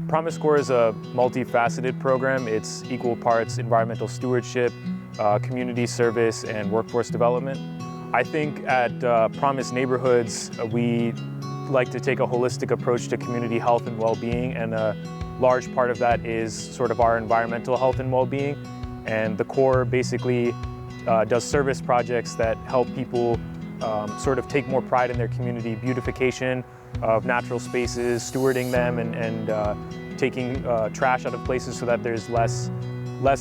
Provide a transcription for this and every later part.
Promise Corps is a multifaceted program. It's equal parts environmental stewardship, community service, and workforce development. I think at Promise Neighborhoods, we like to take a holistic approach to community health and well-being, and a large part of that is sort of our environmental health and well-being. And the Corps basically does service projects that help people sort of take more pride in their community, beautification of natural spaces, stewarding them, and taking trash out of places so that there's less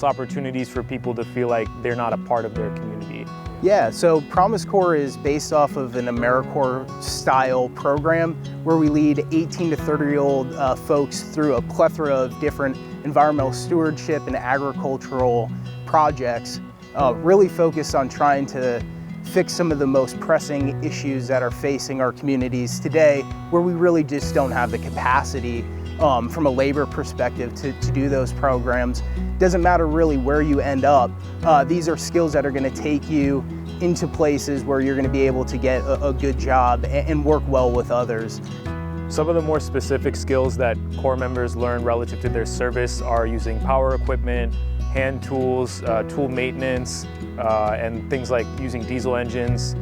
opportunities for people to feel like they're not a part of their community. Yeah, so Promise Corps is based off of an AmeriCorps style program where we lead 18 to 30-year-old folks through a plethora of different environmental stewardship and agricultural projects, really focused on trying to fix some of the most pressing issues that are facing our communities today, where we really just don't have the capacity from a labor perspective to do those programs. Doesn't matter really where you end up. These are skills that are going to take you into places where you're going to be able to get a good job and work well with others. Some of the more specific skills that Corps members learn relative to their service are using power equipment, hand tools, tool maintenance, and things like using diesel engines.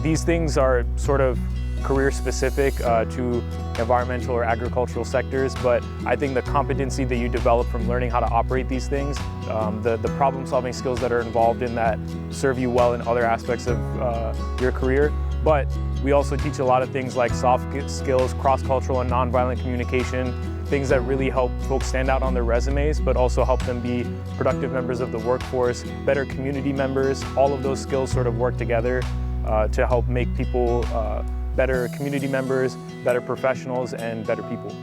These things are sort of career specific to environmental or agricultural sectors, but I think the competency that you develop from learning how to operate these things, the problem solving skills that are involved in that serve you well in other aspects of your career. But we also teach a lot of things like soft skills, cross-cultural and nonviolent communication, things that really help folks stand out on their resumes, but also help them be productive members of the workforce, better community members. All of those skills sort of work together to help make people better community members, better professionals, and better people.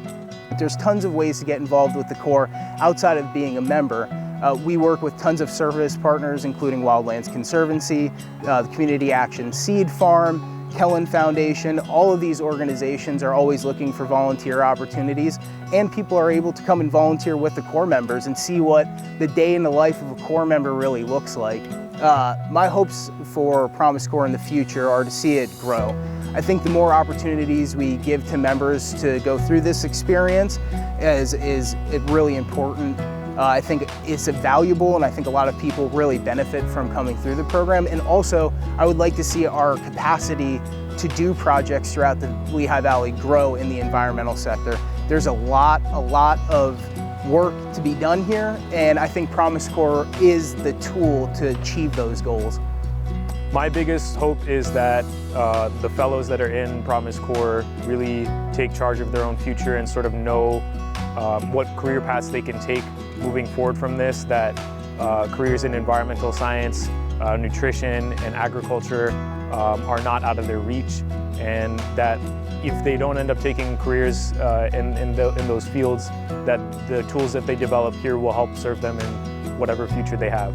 There's tons of ways to get involved with the Corps outside of being a member. We work with tons of service partners, including Wildlands Conservancy, the Community Action Seed Farm, Kellen Foundation. All of these organizations are always looking for volunteer opportunities, and people are able to come and volunteer with the Corps members and see what the day in the life of a Corps member really looks like. My hopes for Promise Corps in the future are to see it grow. I think the more opportunities we give to members to go through this experience is really important. I think it's valuable, and I think a lot of people really benefit from coming through the program. And also, I would like to see our capacity to do projects throughout the Lehigh Valley grow in the environmental sector. There's a lot of work to be done here, and I think Promise Corps is the tool to achieve those goals. My biggest hope is that the fellows that are in Promise Corps really take charge of their own future and sort of know what career paths they can take moving forward from this, that careers in environmental science, nutrition, and agriculture are not out of their reach, and that if they don't end up taking careers in those fields, that the tools that they develop here will help serve them in whatever future they have.